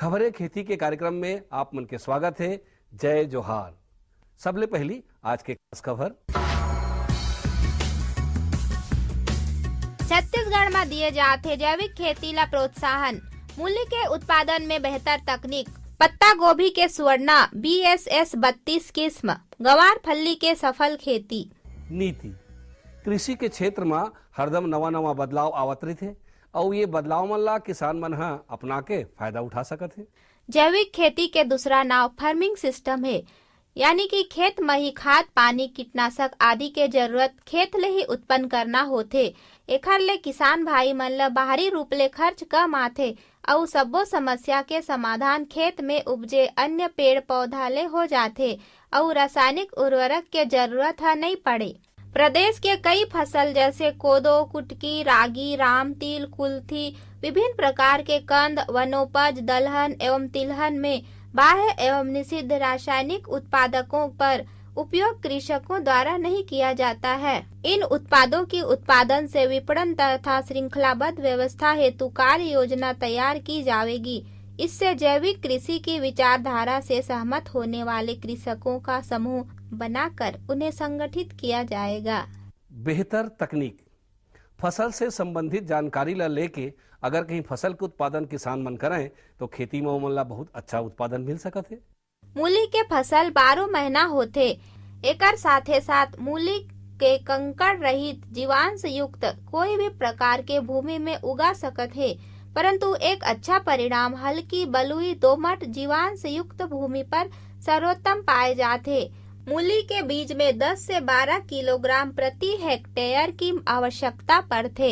खबरें खेती के कार्यक्रम में आप मन के स्वागत है। जय जोहार। सबले पहली आज के खास खबर। छत्तीसगढ़ में दिए जाते जैविक खेती ला प्रोत्साहन, मूली के उत्पादन में बेहतर तकनीक, पत्ता गोभी के सुवर्णा BSS 32 किस्म, गंवार फल्ली के सफल खेती। नीति कृषि के क्षेत्र में हरदम नवा बदलाव आवत रही और ये बदलाव मन ला किसान मन हा अपना के फायदा उठा सकत है। जैविक खेती के दूसरा नाम फार्मिंग सिस्टम है, यानी कि खेत में ही खाद, पानी, कीटनाशक आदि के जरूरत खेत ले ही उत्पन्न करना होथे। एखर ले किसान भाई मन ला बाहरी रूप ले खर्च कम आथे और सब्बो समस्या के समाधान खेत में उपजे अन्य पेड़ पौधा ले हो जाथे और रासायनिक उर्वरक के जरूरत ह नहीं पड़े। प्रदेश के कई फसल जैसे कोदो, कुटकी, रागी, राम, तिल, कुल्थी, विभिन्न प्रकार के कंद, वनोपज, दलहन एवं तिलहन में बाह्य एवं निषिद्ध रासायनिक उत्पादकों पर उपयोग कृषकों द्वारा नहीं किया जाता है। इन उत्पादों की उत्पादन से विपणन तथा श्रृंखलाबद्ध व्यवस्था हेतु कार्य योजना तैयार की जाएगी। इससे जैविक कृषि की विचारधारा से सहमत होने वाले कृषकों का समूह बनाकर उन्हें संगठित किया जाएगा। बेहतर तकनीक फसल से संबंधित जानकारी ला लेके अगर कहीं फसल के उत्पादन किसान मन करें तो खेती में ओमन ला बहुत अच्छा उत्पादन मिल सकत है। मूली के फसल 12 महीना होथे। एकर साथे साथ मूली के कंकड़ रहित जीवांश युक्त कोई भी प्रकार के भूमि में उगा सकत है, परंतु एक अच्छा परिणाम हल्की बलुई दोमट जीवांश युक्त भूमि पर सर्वोत्तम पाए जाते। मूली के बीज में 10 से 12 किलोग्राम प्रति हेक्टेयर की आवश्यकता पड़थे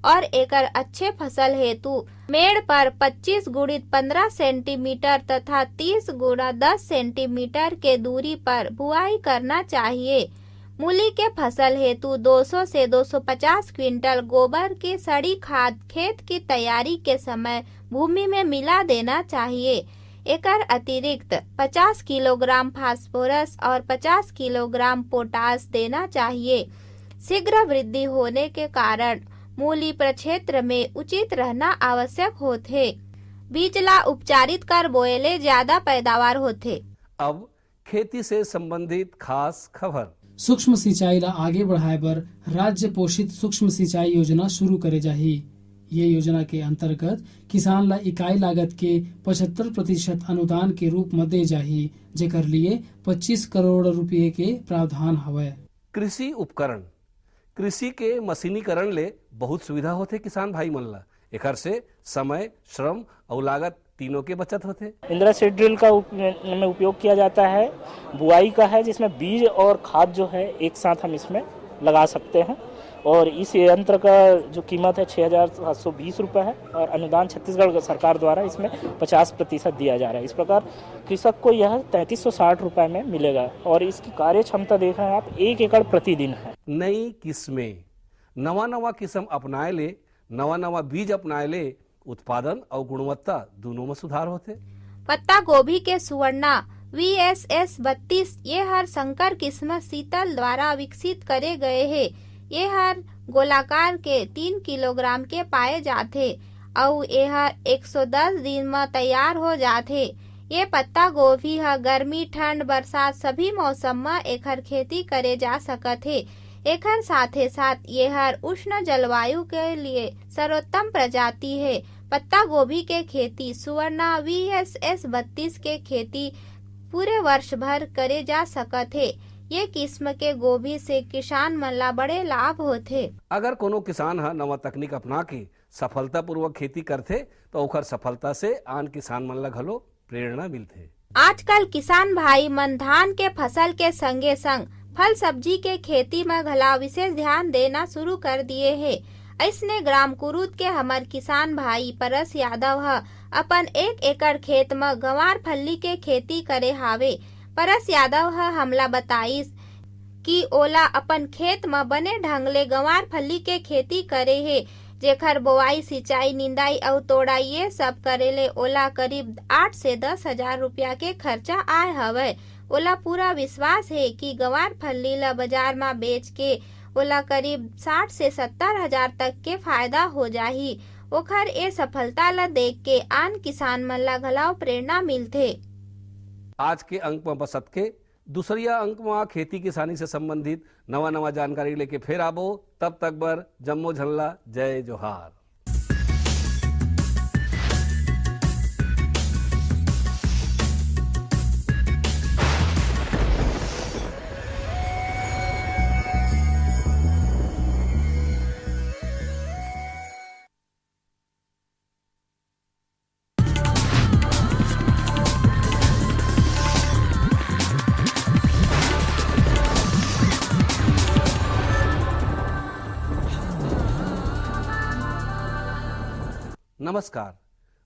और एकर अच्छे फसल हेतु मेड़ पर 25 गुणित 15 सेंटीमीटर तथा 30 गुणा 10 सेंटीमीटर के दूरी पर बुआई करना चाहिए। मूली के फसल हेतु 200 से 250 क्विंटल गोबर की सड़ी खाद खेत की तैयारी के समय भूमि में मिला देना चाहिए। एकर अतिरिक्त 50 किलोग्राम फास्फोरस और 50 किलोग्राम पोटास देना चाहिए। शीघ्र वृद्धि होने के कारण मूली प्रक्षेत्र में उचित रहना आवश्यक होथे। बीज ला उपचारित कर बोएले ज्यादा पैदावार होथे। अब खेती से संबंधित खास खबर। सूक्ष्म सिंचाई ला आगे बढ़ाए बर राज्य पोषित सूक्ष्म सिंचाई योजना शुरू करे जाही। ये योजना के अंतर्गत किसान ला इकाई लागत के 75% अनुदान के रूप में दे जाही, जेकर लिए 25 करोड़ रुपए के प्रावधान हवय। कृषि उपकरण कृषि के मशीनीकरण ले बहुत सुविधा होते किसान भाई मन ला। एकर से समय, श्रम और लागत तीनों के बचत होते। इंदिरा सीड ड्रिल का में उपयोग किया जाता है। बुआई का है जिसमें बीज और खाद जो है एक साथ हम इसमें लगा सकते हैं और इस यंत्र का जो कीमत है 6,720 रुपये है और अनुदान छत्तीसगढ़ सरकार द्वारा इसमें 50% दिया जा रहा है। इस प्रकार कृषक को यह 3360 रुपये में मिलेगा और इसकी कार्य क्षमता देख रहे हैं आप 1 एकड़ प्रतिदिन है। नई किस्में नवा किस्म अपनाए ले, नवा बीज अपनाए ले उत्पादन और गुणवत्ता दोनों में सुधार होते। पत्ता गोभी के सुवर्णा VSS 32 ये हर संकर किस्म शीतल द्वारा विकसित करे गए है। ये हर गोलाकार के 3 किलोग्राम के पाए जाथे और यह 110 दिन में तैयार हो जाथे। ये पत्ता गोभी है गर्मी, ठंड, बरसात सभी मौसम में एकर खेती करे जा सकत है। एकर साथे साथ ये हर उष्ण जलवायु के लिए सर्वोत्तम प्रजाति है। पत्ता गोभी के खेती सुवर्णा VSS 32 के खेती पूरे वर्ष भर करे जा सकत है। ये किस्म के गोभी से किसान मन ला बड़े लाभ होथे। अगर कोनो किसान हा नवा तकनीक अपना के सफलता पूर्वक खेती करथे तो ओकर सफलता से आन किसान मन ला घलो प्रेरणा मिलथे। आजकल किसान भाई मन धान के फसल के संगे संग फल सब्जी के खेती में घला विशेष ध्यान देना शुरू कर दिए है। ऐसने ग्राम कुरूद के हमर किसान भाई परस यादव ह अपन 1 एकड़ खेत में गंवार फल्ली के खेती करे हावे। परस यादव हमला बताइस कि ओला अपन खेत में बने ढंग ले गंवार फल्ली के खेती करे है, जेकर बोआई, सिंचाई, निंदाई और तोड़ाई ये सब करे ले ओला करीब 8 से 10 हजार रुपया के खर्चा आए हवय। ओला पूरा विश्वास है कि गंवार फल्ली ला बाजार में बेच के ओला करीब 60 से 70 हजार तक के फायदा हो जाही। ओखर ए सफलता ला देख के आन किसान मन ला घलाव प्रेरणा मिलथे। आज के अंक में बसत के दूसरिया अंक में खेती किसानी से संबंधित नवा नवा जानकारी लेके फिर आबो। तब तक बर जम्मो झल्ला जय जोहार। नमस्कार,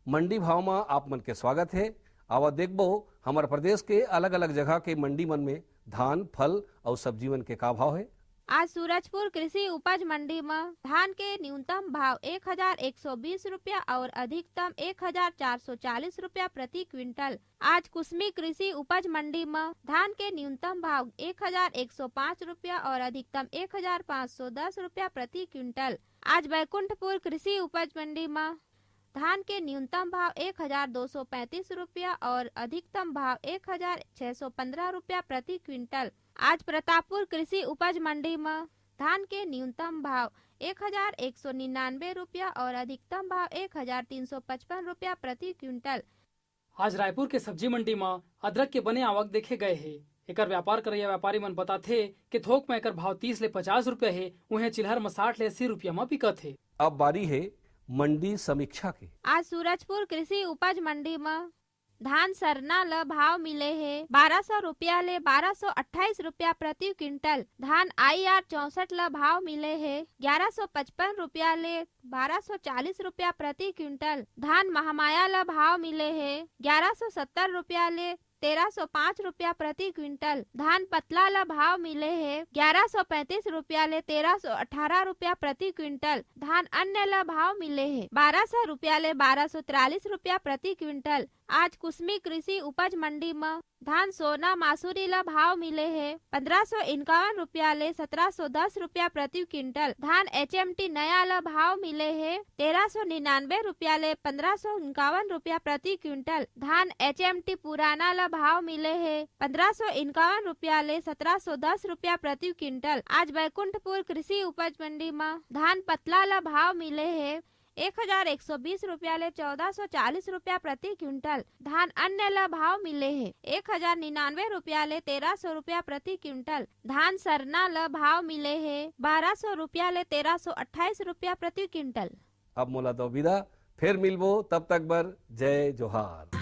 मंडी भाव में आप मन के स्वागत है। आवा देखबो हमारे प्रदेश के अलग अलग जगह के मंडी मन में धान, फल और सब्जी मन के का भाव है। आज सूरजपुर कृषि उपज मंडी में धान के न्यूनतम भाव 1120 रुपया और अधिकतम 1440 रुपया प्रति क्विंटल। आज कुसमी कृषि उपज मंडी में धान के न्यूनतम भाव 1105 रुपया और अधिकतम 1510 रुपया प्रति क्विंटल। आज बैकुंठपुर कृषि उपज मंडी में धान के न्यूनतम भाव 1235 रुपया और अधिकतम भाव 1615 रुपया प्रति क्विंटल। आज प्रतापपुर कृषि उपज मंडी में धान के न्यूनतम भाव 1199 रुपया और अधिकतम भाव 1355 रुपया प्रति क्विंटल। आज रायपुर के सब्जी मंडी में अदरक के बने आवक देखे गए है। एकर व्यापार करैया व्यापारी मन बताथे कि थोक में एकर भाव 30 ले 50 रुपया है, उन्हें चिल्हर में 60 ले 80 रुपया में बिकत है। अब बारी है मंडी समीक्षा के। आज सूरजपुर कृषि उपज मंडी में धान सरना ल भाव मिले है 1200 रुपया ले 1228 रुपया प्रति क्विंटल। धान IR 64 ल भाव मिले है 1155 रुपया ले 1240 रुपया प्रति क्विंटल। धान महामाया ल भाव मिले है 1170 रुपया ले 1305 रुपया प्रति क्विंटल। धान पतला ला भाव मिले है 1135 रुपया ले 1318 रुपया प्रति क्विंटल। धान अन्य ला भाव मिले है 1200 रुपया ले 1243 रुपया प्रति क्विंटल। आज कुसमी कृषि उपज मंडी में धान सोना मासूरी ला भाव मिले है 1551 रुपया ले 1710 रुपया प्रति क्विंटल। धान HMT नया ला भाव मिले है 1399 रुपया ले 1551 रुपया प्रति क्विंटल। धान HMT पुराना ला भाव मिले है 1551 रुपया ले 1710 रुपया प्रति क्विंटल। आज बैकुंठपुर कृषि उपज मंडी में धान पतला ला भाव मिले है 1120 रुपया ले 1440 रुपया प्रति क्विंटल। धान अन्य ला भाव मिले है 1099 रुपया ले 1300 रुपया प्रति क्विंटल। धान सरना ला भाव मिले है 1200 रुपया ले 1328 रुपया प्रति क्विंटल। अब मोला दो विदा, फिर मिलबो, तब तक बर जय जोहार।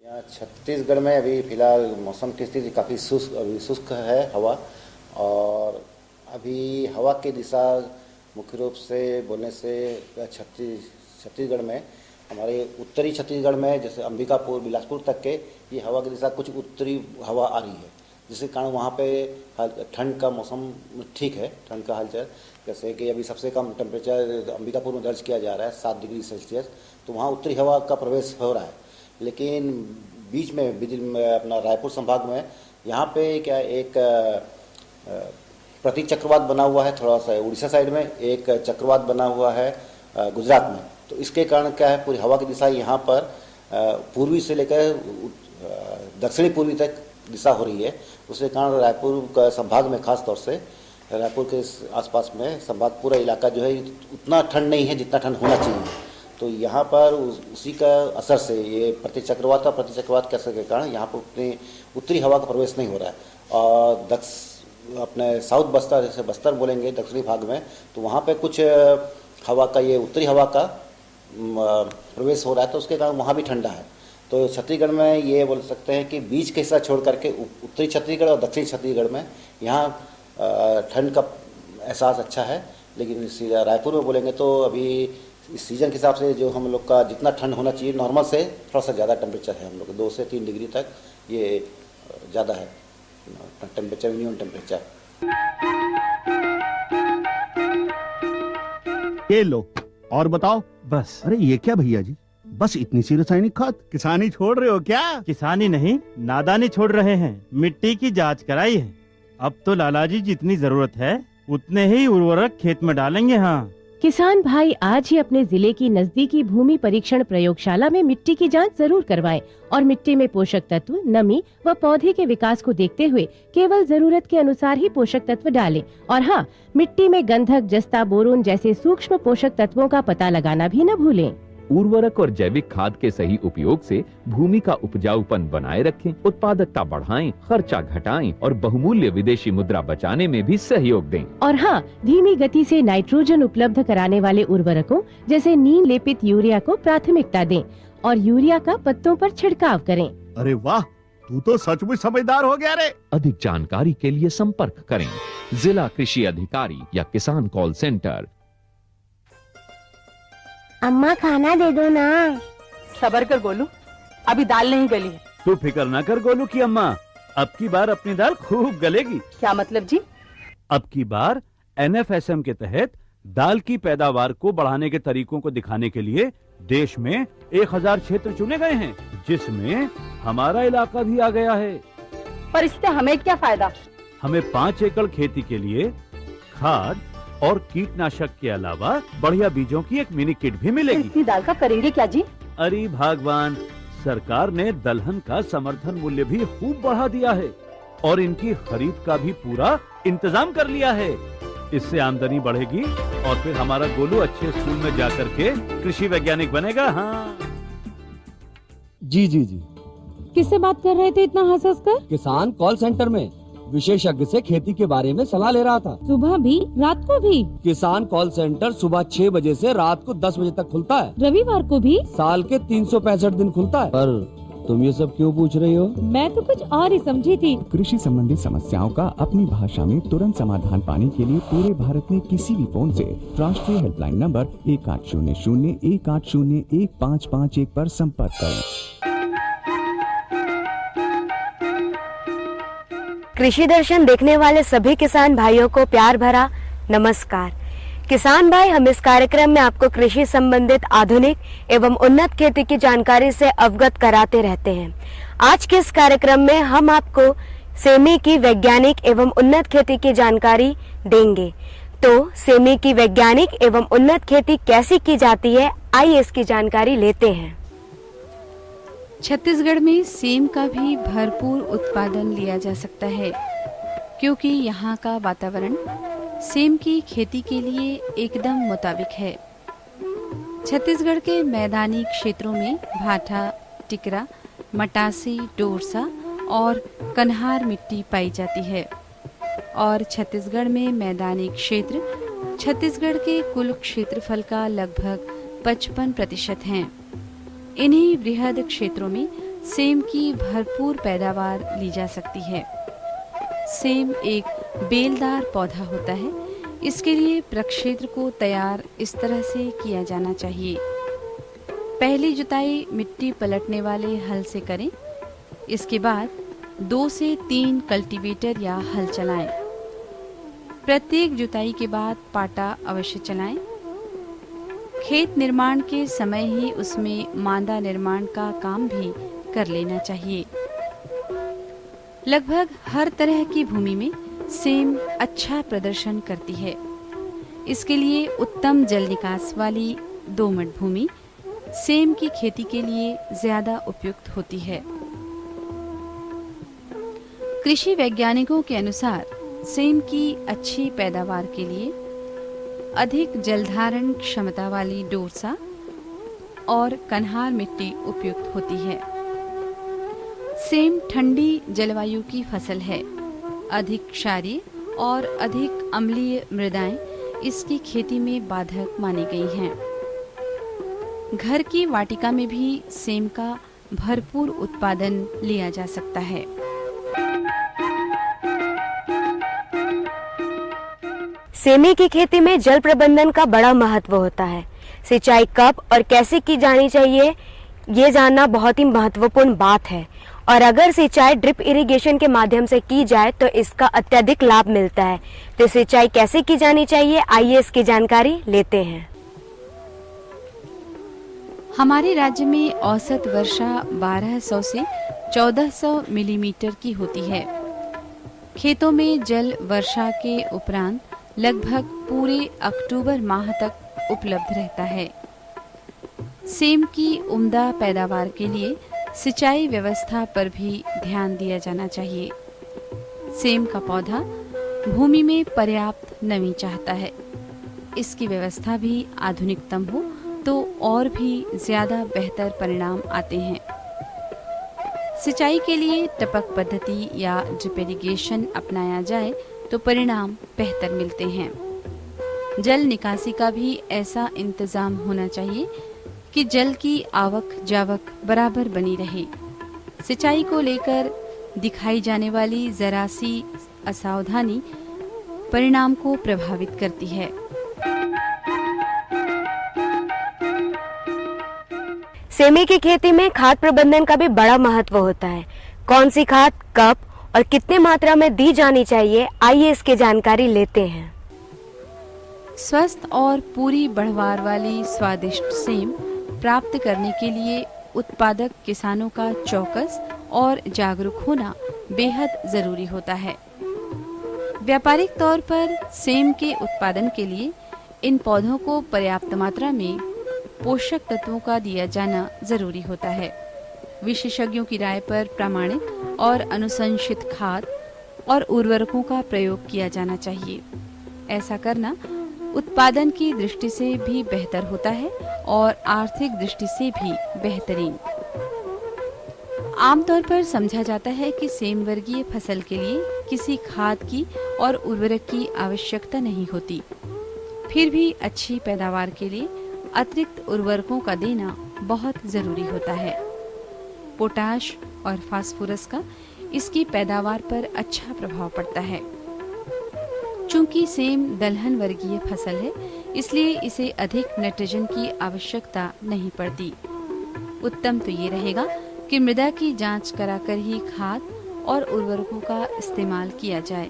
यहाँ छत्तीसगढ़ में अभी फिलहाल मौसम की स्थिति काफ़ी शुष्क है हवा, और अभी हवा की दिशा मुख्य रूप से बोलने से छत्तीसगढ़ में हमारे उत्तरी छत्तीसगढ़ में जैसे अंबिकापुर बिलासपुर तक के ये हवा की दिशा कुछ उत्तरी हवा आ रही है, जिसके कारण वहाँ पे ठंड का मौसम ठीक है, ठंड का हालचाल। जैसे कि अभी सबसे कम टेम्परेचर अंबिकापुर में दर्ज किया जा रहा है 7 डिग्री सेल्सियस, तो वहाँ उत्तरी हवा का प्रवेश हो रहा है। लेकिन बीच में अपना रायपुर संभाग में यहाँ पे क्या एक प्रति चक्रवात बना हुआ है, थोड़ा सा उड़ीसा साइड में एक चक्रवात बना हुआ है गुजरात में, तो इसके कारण क्या है पूरी हवा की दिशा यहाँ पर पूर्वी से लेकर दक्षिणी पूर्वी तक दिशा हो रही है। उसके कारण रायपुर का संभाग में खास तौर से रायपुर के आसपास में संभाग पूरा इलाका जो है उतना ठंड नहीं है जितना ठंड होना चाहिए। तो यहाँ पर उसी का असर से ये प्रति चक्रवात के असर के कारण यहाँ पर उतनी उत्तरी हवा का प्रवेश नहीं हो रहा है। और अपने साउथ बस्तर, जैसे बस्तर बोलेंगे दक्षिणी भाग में, तो वहाँ पे कुछ हवा का ये उत्तरी हवा का प्रवेश हो रहा है, तो उसके कारण वहाँ भी ठंडा है। तो छत्तीसगढ़ में ये बोल सकते हैं कि बीच के हिस्सा छोड़ करके उत्तरी छत्तीसगढ़ और दक्षिणी छत्तीसगढ़ में यहाँ ठंड का एहसास अच्छा है। लेकिन रायपुर में बोलेंगे तो अभी इस सीज़न के हिसाब से जो हम लोग का जितना ठंड होना चाहिए नॉर्मल से थोड़ा सा ज़्यादा टेम्परेचर है, हम लोग 2 से 3 डिग्री तक ये ज़्यादा है टेम्परेचर, मिनिमम टेम्परेचर। ये लो और बताओ। बस। अरे ये क्या भैया जी, बस इतनी सी रासायनिक खाद। किसानी छोड़ रहे हो क्या? किसानी नहीं, नादानी छोड़ रहे हैं। मिट्टी की जांच कराई है। अब तो लालाजी जितनी जरूरत है उतने ही उर्वरक खेत में डालेंगे। हाँ, किसान भाई आज ही अपने जिले की नजदीकी भूमि परीक्षण प्रयोगशाला में मिट्टी की जांच जरूर करवाएं और मिट्टी में पोषक तत्व, नमी व पौधे के विकास को देखते हुए केवल जरूरत के अनुसार ही पोषक तत्व डालें। और हाँ, मिट्टी में गंधक, जस्ता, बोरोन जैसे सूक्ष्म पोषक तत्वों का पता लगाना भी न भूलें। उर्वरक और जैविक खाद के सही उपयोग से भूमि का उपजाऊपन बनाए रखें, उत्पादकता बढ़ाएं, खर्चा घटाएं और बहुमूल्य विदेशी मुद्रा बचाने में भी सहयोग दें। और हाँ, धीमी गति से नाइट्रोजन उपलब्ध कराने वाले उर्वरकों जैसे नीम लेपित यूरिया को प्राथमिकता दें और यूरिया का पत्तों पर छिड़काव करें। अरे वाह, तू तो सचमुच समझदार हो गया रे। अधिक जानकारी के लिए संपर्क करें जिला कृषि अधिकारी या किसान कॉल सेंटर। अम्मा खाना दे दो ना। सबर कर गोलू, अभी दाल नहीं गली है। तू फिक्र ना कर गोलू की अम्मा, अब की बार अपनी दाल खूब गलेगी। क्या मतलब जी? अब की बार NFSM के तहत दाल की पैदावार को बढ़ाने के तरीकों को दिखाने के लिए देश में 1000 क्षेत्र चुने गए हैं, जिसमें हमारा इलाका भी आ गया है। पर इससे हमें क्या फायदा? हमें 5 एकड़ खेती के लिए खाद और कीटनाशक के अलावा बढ़िया बीजों की एक मिनी किट भी मिलेगी। इतनी दाल का करेंगे क्या जी? अरे भगवान, सरकार ने दलहन का समर्थन मूल्य भी खूब बढ़ा दिया है और इनकी खरीद का भी पूरा इंतजाम कर लिया है। इससे आमदनी बढ़ेगी और फिर हमारा गोलू अच्छे स्कूल में जाकर के कृषि वैज्ञानिक बनेगा। हाँ जी जी जी। किससे बात कर रहे थे इतना हंस हंस कर? किसान कॉल सेंटर में विशेषज्ञ से खेती के बारे में सलाह ले रहा था। सुबह भी, रात को भी? किसान कॉल सेंटर सुबह 6 बजे से रात को 10 बजे तक खुलता है। रविवार को भी? साल के 365 दिन खुलता है। पर तुम ये सब क्यों पूछ रही हो? मैं तो कुछ और ही समझी थी। कृषि संबंधी समस्याओं का अपनी भाषा में तुरंत समाधान पाने के लिए पूरे भारत में किसी भी फोन से राष्ट्रीय हेल्पलाइन नंबर 1800-180-1551 पर संपर्क करें। कृषि दर्शन देखने वाले सभी किसान भाइयों को प्यार भरा नमस्कार। किसान भाई, हम इस कार्यक्रम में आपको कृषि संबंधित आधुनिक एवं उन्नत खेती की जानकारी से अवगत कराते रहते हैं। आज के इस कार्यक्रम में हम आपको सेमी की वैज्ञानिक एवं उन्नत खेती की जानकारी देंगे। तो सेमी की वैज्ञानिक एवं उन्नत खेती कैसी की जाती है, आइए इसकी जानकारी लेते हैं। छत्तीसगढ़ में सेम का भी भरपूर उत्पादन लिया जा सकता है, क्योंकि यहाँ का वातावरण सेम की खेती के लिए एकदम मुताबिक है। छत्तीसगढ़ के मैदानी क्षेत्रों में भाटा, टिकरा, मटासी, डोरसा और कन्हार मिट्टी पाई जाती है और छत्तीसगढ़ में मैदानी क्षेत्र छत्तीसगढ़ के कुल क्षेत्रफल का लगभग 55% हैं। इन्हीं बृहद क्षेत्रों में सेम की भरपूर पैदावार ली जा सकती है। सेम एक बेलदार पौधा होता है, इसके लिए प्रक्षेत्र को तैयार इस तरह से किया जाना चाहिए। पहली जुताई मिट्टी पलटने वाले हल से करें। इसके बाद 2 से 3 कल्टीवेटर या हल चलाएं। प्रत्येक जुताई के बाद पाटा अवश्य चलाएं। खेत निर्माण के समय ही उसमें मांदा निर्माण का काम भी कर लेना चाहिए। लगभग हर तरह की भूमि में सेम अच्छा प्रदर्शन करती है। इसके लिए उत्तम जल निकास वाली दोमट भूमि सेम की खेती के लिए ज्यादा उपयुक्त होती है। कृषि वैज्ञानिकों के अनुसार सेम की अच्छी पैदावार के लिए अधिक जलधारण क्षमता वाली डोरसा और कन्हार मिट्टी उपयुक्त होती है। सेम ठंडी जलवायु की फसल है। अधिक क्षारीय और अधिक अम्लीय मृदाएं इसकी खेती में बाधक मानी गई हैं। घर की वाटिका में भी सेम का भरपूर उत्पादन लिया जा सकता है। सेमी की खेती में जल प्रबंधन का बड़ा महत्व होता है। सिंचाई कब और कैसे की जानी चाहिए, ये जानना बहुत ही महत्वपूर्ण बात है। और अगर सिंचाई ड्रिप इरिगेशन के माध्यम से की जाए तो इसका अत्यधिक लाभ मिलता है। तो सिंचाई कैसे की जानी चाहिए, आइए इसकी जानकारी लेते हैं। हमारे राज्य में औसत वर्षा 1200 से 1400 मिलीमीटर की होती है। खेतों में जल वर्षा के उपरांत लगभग पूरे अक्टूबर माह तक उपलब्ध रहता है। सेम की उम्दा पैदावार के लिए सिंचाई व्यवस्था पर भी ध्यान दिया जाना चाहिए। सेम का पौधा भूमि में पर्याप्त नमी चाहता है। इसकी व्यवस्था भी आधुनिकतम हो तो और भी ज्यादा बेहतर परिणाम आते हैं। सिंचाई के लिए टपक पद्धति या ड्रिप इरिगेशन अपनाया जाए तो परिणाम बेहतर मिलते हैं। जल निकासी का भी ऐसा इंतजाम होना चाहिए कि जल की आवक जावक बराबर बनी रहे। सिंचाई को लेकर दिखाई जाने वाली जरा सी असावधानी परिणाम को प्रभावित करती है। सेमी की खेती में खाद प्रबंधन का भी बड़ा महत्व होता है। कौन सी खाद कब और कितने मात्रा में दी जानी चाहिए, आइए इसकी जानकारी लेते हैं। स्वस्थ और पूरी बढ़वार वाली स्वादिष्ट सेम प्राप्त करने के लिए उत्पादक किसानों का चौकस और जागरूक होना बेहद जरूरी होता है। व्यापारिक तौर पर सेम के उत्पादन के लिए इन पौधों को पर्याप्त मात्रा में पोषक तत्वों का दिया जाना जरूरी होता है। विशेषज्ञों की राय पर प्रामाणिक और अनुशंसित खाद और उर्वरकों का प्रयोग किया जाना चाहिए। ऐसा करना उत्पादन की दृष्टि से भी बेहतर होता है और आर्थिक दृष्टि से भी बेहतरीन। आमतौर पर समझा जाता है कि सेम वर्गीय फसल के लिए किसी खाद की और उर्वरक की आवश्यकता नहीं होती। फिर भी अच्छी पैदावार के लिए अतिरिक्त उर्वरकों का देना बहुत जरूरी होता है। पोटाश और फास्फोरस का इसकी पैदावार पर अच्छा प्रभाव पड़ता है। चूंकि सेम दलहन वर्गीय फसल है, इसलिए इसे अधिक नाइट्रोजन की आवश्यकता नहीं पड़ती। उत्तम तो ये रहेगा कि मृदा की जांच कराकर ही खाद और उर्वरकों का इस्तेमाल किया जाए।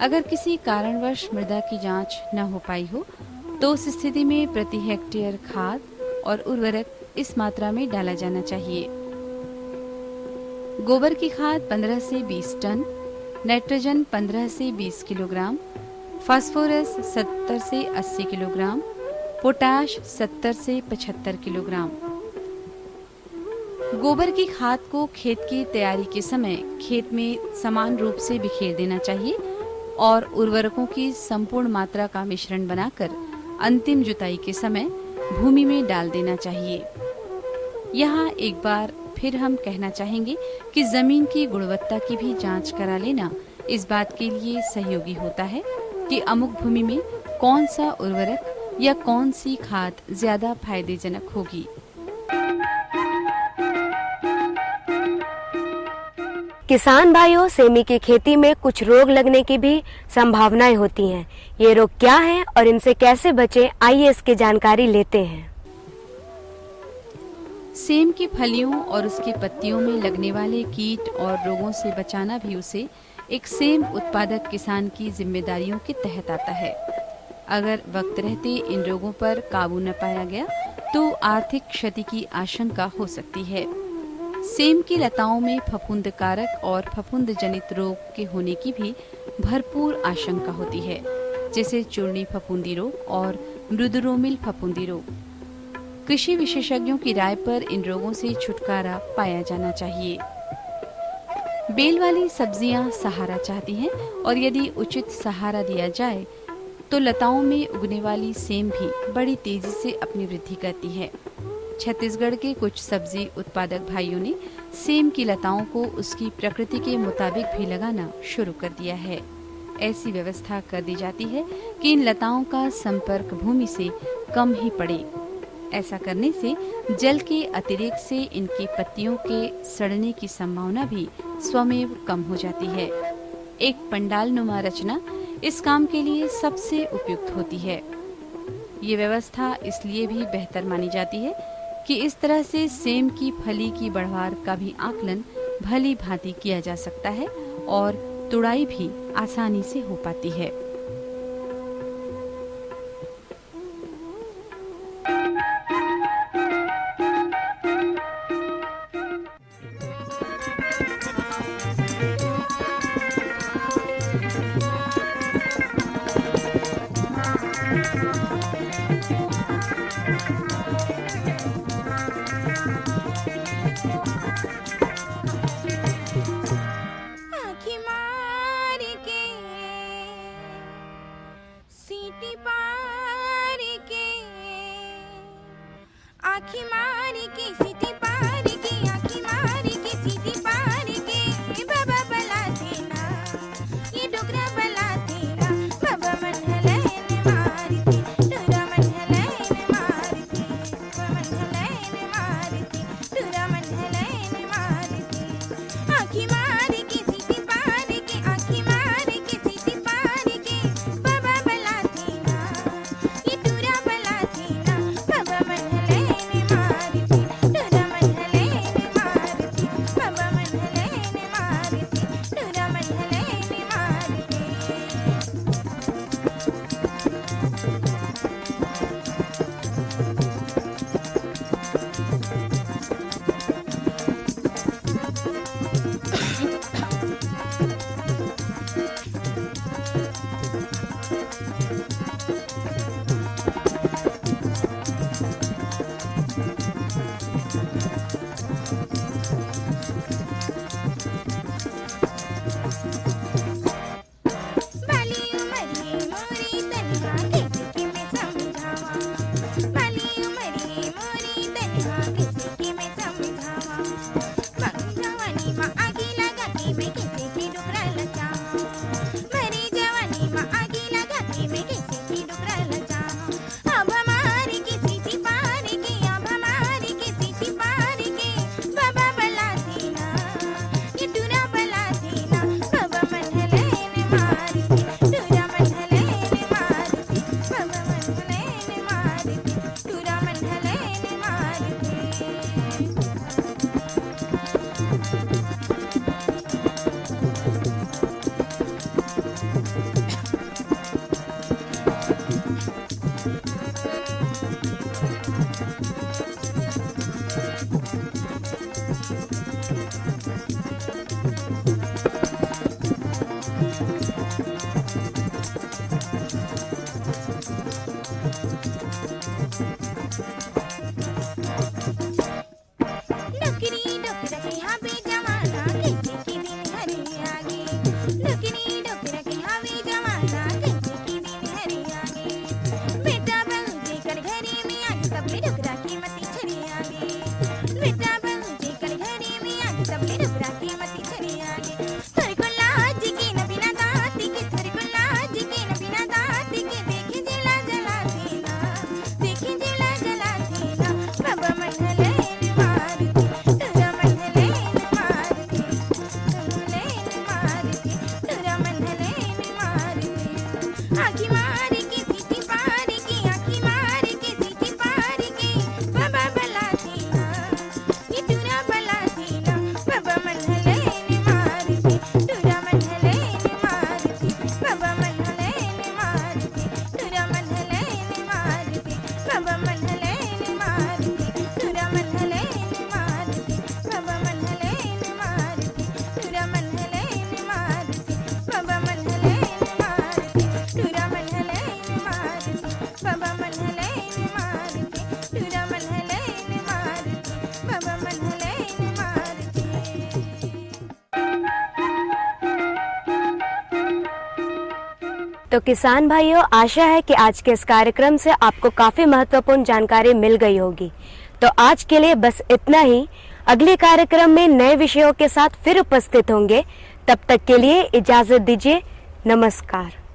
अगर किसी कारणवश मृदा की जांच न हो पाई हो तो उस स्थिति में प्रति हेक्टेयर खाद और उर्वरक इस मात्रा में डाला जाना चाहिए। गोबर की खाद 15 से 20 टन, नाइट्रोजन 15 से 20 किलोग्राम, फास्फोरस 70 से 80 किलोग्राम, पोटाश 70 से 75 किलोग्राम। गोबर की खाद को खेत की तैयारी के समय खेत में समान रूप से बिखेर देना चाहिए और उर्वरकों की संपूर्ण मात्रा का मिश्रण बनाकर अंतिम जुताई के समय भूमि में डाल देना चाहिए। यहाँ एक बार फिर हम कहना चाहेंगे कि जमीन की गुणवत्ता की भी जांच करा लेना इस बात के लिए सहयोगी होता है कि अमुक भूमि में कौन सा उर्वरक या कौन सी खाद ज्यादा फायदेजनक होगी। किसान भाइयों, सेमी की खेती में कुछ रोग लगने की भी संभावनाएं होती हैं। ये रोग क्या हैं और इनसे कैसे बचें, आइए इसकी जानकारी लेते हैं। सेम की फलियों और उसकी पत्तियों में लगने वाले कीट और रोगों से बचाना भी उसे एक सेम उत्पादक किसान की जिम्मेदारियों के तहत आता है। अगर वक्त रहते इन रोगों पर काबू न पाया गया तो आर्थिक क्षति की आशंका हो सकती है। सेम की लताओं में फफूंद कारक और फफूंद जनित रोग के होने की भी भरपूर आशंका होती है, जैसे चूर्णी फफूंदी रोग और मृदुरोमिल फफूंदी रोग। कृषि विशेषज्ञों की राय पर इन रोगों से छुटकारा पाया जाना चाहिए। बेल वाली सब्जियां सहारा चाहती हैं और यदि उचित सहारा दिया जाए तो लताओं में उगने वाली सेम भी बड़ी तेजी से अपनी वृद्धि करती है। छत्तीसगढ़ के कुछ सब्जी उत्पादक भाइयों ने सेम की लताओं को उसकी प्रकृति के मुताबिक भी लगाना शुरू कर दिया है। ऐसी व्यवस्था कर दी जाती है कि इन लताओं का संपर्क भूमि से कम ही पड़े। ऐसा करने से जल के अतिरेक से इनकी पत्तियों के सड़ने की संभावना भी स्वमेव कम हो जाती है। एक पंडाल नुमा रचना इस काम के लिए सबसे उपयुक्त होती है। ये व्यवस्था इसलिए भी बेहतर मानी जाती है कि इस तरह से सेम की फली की बढ़वार का भी आकलन भली भांति किया जा सकता है और तुड़ाई भी आसानी से हो पाती है। सीटी पार के बाबा बला देना ये डोकरा बला देना बाबा मन हलैन मारती टूरा मन हलैन मारती बाबा मन हलैन मारती टूरा मन हलैन मारती आँखी मार के सीटी पार के आँखी मार के सीटी पार के बाबा बला देना ये टूरा बला देना बाबा मन हलैन मारती टूरा मन हलैन मारती बाबा मन हलैन मारती टूरा मन हलैन मारती बाली उमरी मोरी तन्हा किसी की मैं समझावा बाली उमरी मोरी तन्हा किसी की मैं समझावा जवानी माँ आगी लगा के मैं किसी की डुबरा लचावा मेरी जवानी माँ आगी लगा के मैं किसी की डुबरा लचावा अब हमारी किसी थी पार के अब हमारी किसी थी पार के बाबा बला देना ये टूरा बला देना बाबा मन हलैन मारती टूरा मन हलैन मारती बाबा मन हलैन मारती टूरा मन हलैन मारती डुकरी डुकरा के यहाँ पे जमाना किसी की दिन हरी आगे डुकरी डुकरा के यहाँ पे जमाना किसी की दिन हरी आगे बेटा बहू जी कर घरे में आगे तबले डुकरा की मती छरी आगे बेटा बहू जी कर घरे में आगे तबले डुकरा की मती छरी आगे थोड़ी को लाज की न बिना दांत के थोड़ी को लाज की न बिना दांत के देखे जिला जला देना देखे जिला जला देना बाबा मन हलैन मारती टूरा मन हलैन मारती हलैन मारती टूरा मन हलैन मारती आँखी मार के सीटी पार के आँखी मार के सीटी पार के बाबा बला देना ये टूरा बला देना बाबा मन हलैन मारती टूरा मन हलैन मारती बाबा मन हलैन मारती टूरा मन हलैन मारती बाबा मन हलैन मारती टूरा मन हलैन मारती बाबा मन हलैन मारती टूरा मन हलैन मारती बाबा मन हलैन मारती टूरा मन हलैन मारती बाबा मन हलैन मारती टूरा मन हलैन मारती बाबा मन हलैन मारती तो किसान भाइयों, आशा है कि आज के इस कार्यक्रम से आपको काफी महत्वपूर्ण जानकारी मिल गई होगी। तो आज के लिए बस इतना ही। अगले कार्यक्रम में नए विषयों के साथ फिर उपस्थित होंगे। तब तक के लिए इजाजत दीजिए। नमस्कार।